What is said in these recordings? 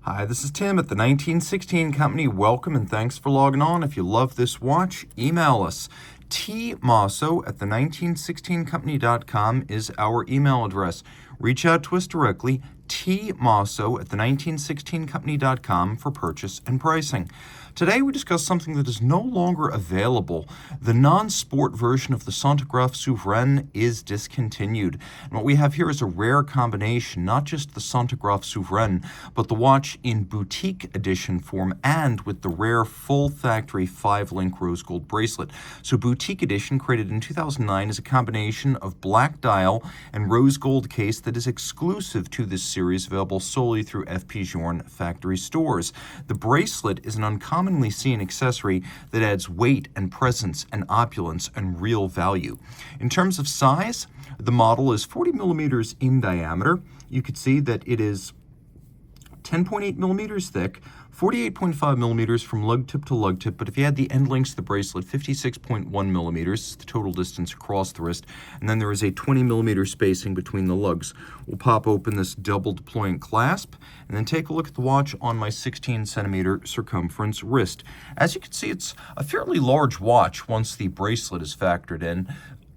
Hi, this is Tim at the 1916 Company. Welcome and thanks for logging on. If you love this watch, email us. Mosso at the 1916company.com is our email address. Reach out to us directly, Mosso at the 1916company.com for purchase and pricing. Today we discuss something that is no longer available. The non-sport version of the Centigraphe Souverain is discontinued. And what we have here is a rare combination, not just the Centigraphe Souverain, but the watch in boutique edition form and with the rare full factory 5-link rose gold bracelet. So boutique edition, created in 2009, is a combination of black dial and rose gold case that is exclusive to this series, available solely through FP Journe factory stores. The bracelet is an uncommonly seen accessory that adds weight and presence and opulence and real value. In terms of size, the model is 40 millimeters in diameter. You could see that it is 10.8 millimeters thick, 48.5 millimeters from lug tip to lug tip, but if you add the end links of the bracelet, 56.1 millimeters, the total distance across the wrist, and then there is a 20 millimeter spacing between the lugs. We'll pop open this double deployant clasp, and then take a look at the watch on my 16 centimeter circumference wrist. As you can see, it's a fairly large watch once the bracelet is factored in.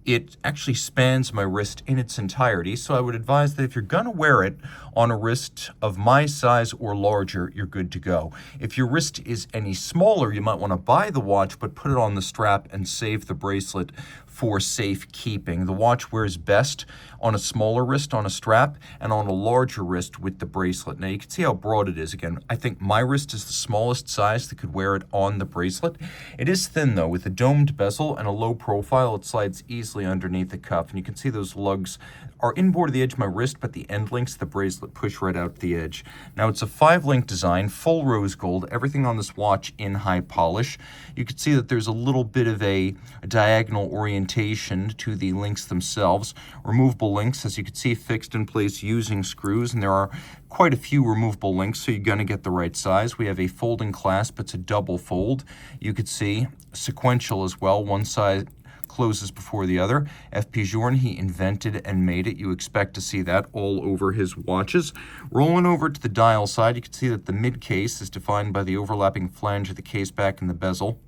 It actually spans my wrist in its entirety, so I would advise that if you're going to wear it on a wrist of my size or larger, you're good to go. If your wrist is any smaller, you might want to buy the watch, but put it on the strap and save the bracelet for safekeeping. The watch wears best on a smaller wrist on a strap and on a larger wrist with the bracelet. Now you can see how broad it is. Again, I think my wrist is the smallest size that could wear it on the bracelet. It is thin though, with a domed bezel and a low profile. It slides easily underneath the cuff, and you can see those lugs are inboard of the edge of my wrist, but the end links of the bracelet push right out the edge. Now it's a 5-link design, full rose gold, everything on this watch in high polish. You can see that there's a little bit of a diagonal orientation to the links themselves. Removable links, as you can see, fixed in place using screws, and there are quite a few removable links, so you're going to get the right size. We have a folding clasp. It's a double fold. You could see sequential as well. One side closes before the other. FP Journe, he invented and made it. You expect to see that all over his watches. Rolling over to the dial side, you can see that the mid case is defined by the overlapping flange of the case back and the bezel.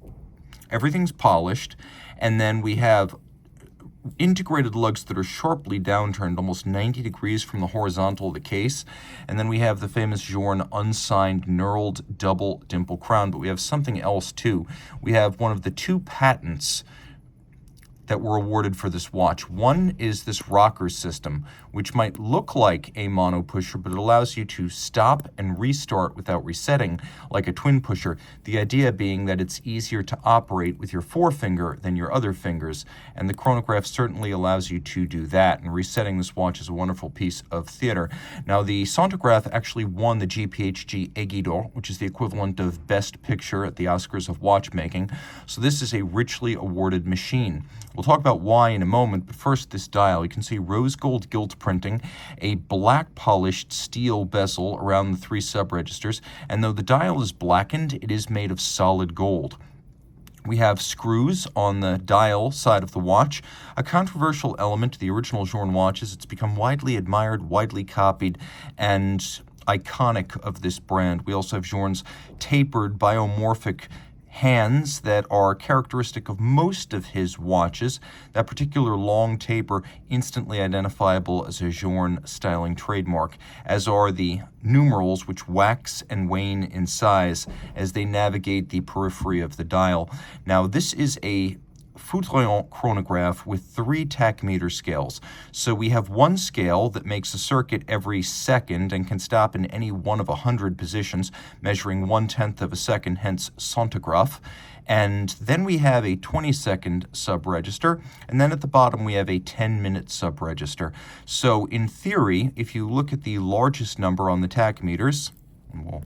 Everything's polished, and then we have integrated lugs that are sharply downturned almost 90 degrees from the horizontal of the case. And then we have the famous Journe unsigned knurled double dimple crown, but we have something else too. We have one of the 2 patents that were awarded for this watch. One is this rocker system, which might look like a mono pusher, but it allows you to stop and restart without resetting like a twin pusher. The idea being that it's easier to operate with your forefinger than your other fingers, and the chronograph certainly allows you to do that, and resetting this watch is a wonderful piece of theater. Now, the Centigraphe actually won the GPHG Aiguille d'Or, which is the equivalent of Best Picture at the Oscars of watchmaking, so this is a richly awarded machine. We'll talk about why in a moment, but first this dial. You can see rose gold gilt printing, a black polished steel bezel around the 3 sub-registers, and though the dial is blackened, it is made of solid gold. We have screws on the dial side of the watch, a controversial element to the original Journe watches. It's become widely admired, widely copied, and iconic of this brand. We also have Journe's tapered biomorphic hands that are characteristic of most of his watches. That particular long taper, instantly identifiable as a Journe styling trademark, as are the numerals, which wax and wane in size as they navigate the periphery of the dial. Now, this is a Foudroyant chronograph with 3 tachymeter scales. So we have one scale that makes a circuit every second and can stop in any one of 100 positions, measuring 1/10 of a second, hence centigraphe. And then we have a 20-second sub-register, and then at the bottom we have a 10-minute sub-register. So in theory, if you look at the largest number on the tachymeters, and we'll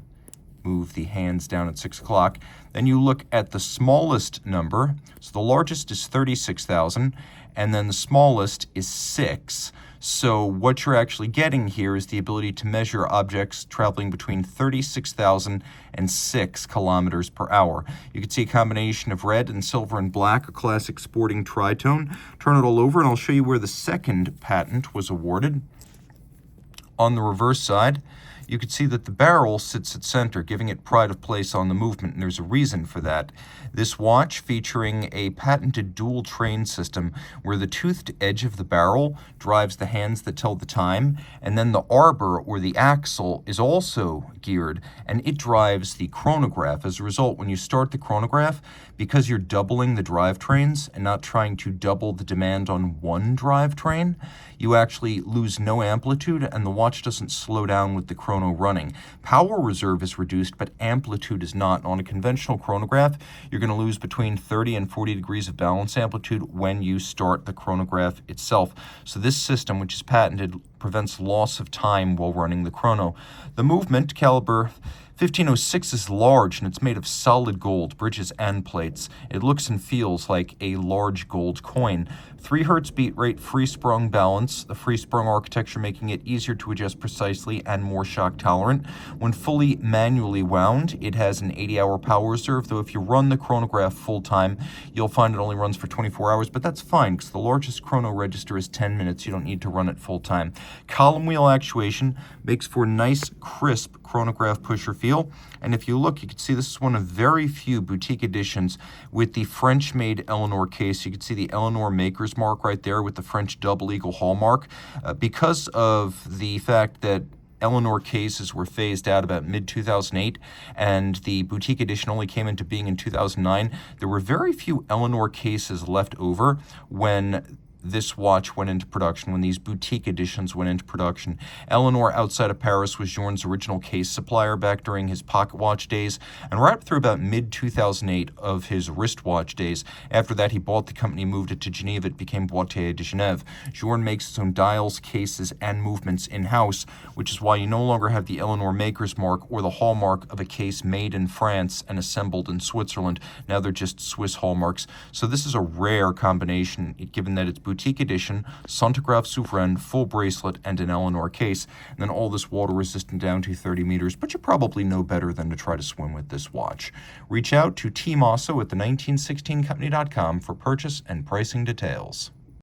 move the hands down at 6 o'clock. Then you look at the smallest number. So the largest is 36,000, and then the smallest is 6. So what you're actually getting here is the ability to measure objects traveling between 36,000 and 6 kilometers per hour. You can see a combination of red and silver and black, a classic sporting tritone. Turn it all over, and I'll show you where the second patent was awarded. On the reverse side, you can see that the barrel sits at center, giving it pride of place on the movement, and there's a reason for that. This watch, featuring a patented dual train system where the toothed edge of the barrel drives the hands that tell the time, and then the arbor, or the axle, is also geared, and it drives the chronograph. As a result, when you start the chronograph, because you're doubling the drivetrains and not trying to double the demand on one drivetrain, you actually lose no amplitude, and the watch doesn't slow down with the chrono running. Power reserve is reduced, but amplitude is not. On a conventional chronograph, you're going to lose between 30 and 40 degrees of balance amplitude when you start the chronograph itself. So this system, which is patented, prevents loss of time while running the chrono. The movement, caliber 1506, is large, and it's made of solid gold, bridges and plates. It looks and feels like a large gold coin. 3 Hz beat rate, free sprung balance, the free sprung architecture making it easier to adjust precisely and more shock tolerant. When fully manually wound, it has an 80-hour power reserve, though if you run the chronograph full time, you'll find it only runs for 24 hours, but that's fine because the largest chrono register is 10 minutes. You don't need to run it full time. Column wheel actuation makes for a nice, crisp chronograph pusher feel. And if you look, you can see this is one of very few boutique editions with the French-made Eleanor case. You can see the Eleanor maker's mark right there with the French double eagle hallmark. Because of the fact that Eleanor cases were phased out about mid-2008, and the boutique edition only came into being in 2009, there were very few Eleanor cases left over when this watch went into production, when these boutique editions went into production. Eleanor, outside of Paris, was Journe's original case supplier back during his pocket watch days, and right up through about mid-2008 of his wristwatch days. After that, he bought the company, moved it to Geneva. It became Boîtier de Genève. Journe makes its own dials, cases, and movements in-house, which is why you no longer have the Eleanor maker's mark or the hallmark of a case made in France and assembled in Switzerland. Now they're just Swiss hallmarks. So this is a rare combination, given that it's boutique edition, Centigraphe Souverain, full bracelet, and an Eleanor case, and then all this water resistant down to 30 meters, but you probably know better than to try to swim with this watch. Reach out to Team Mosso at the 1916company.com for purchase and pricing details.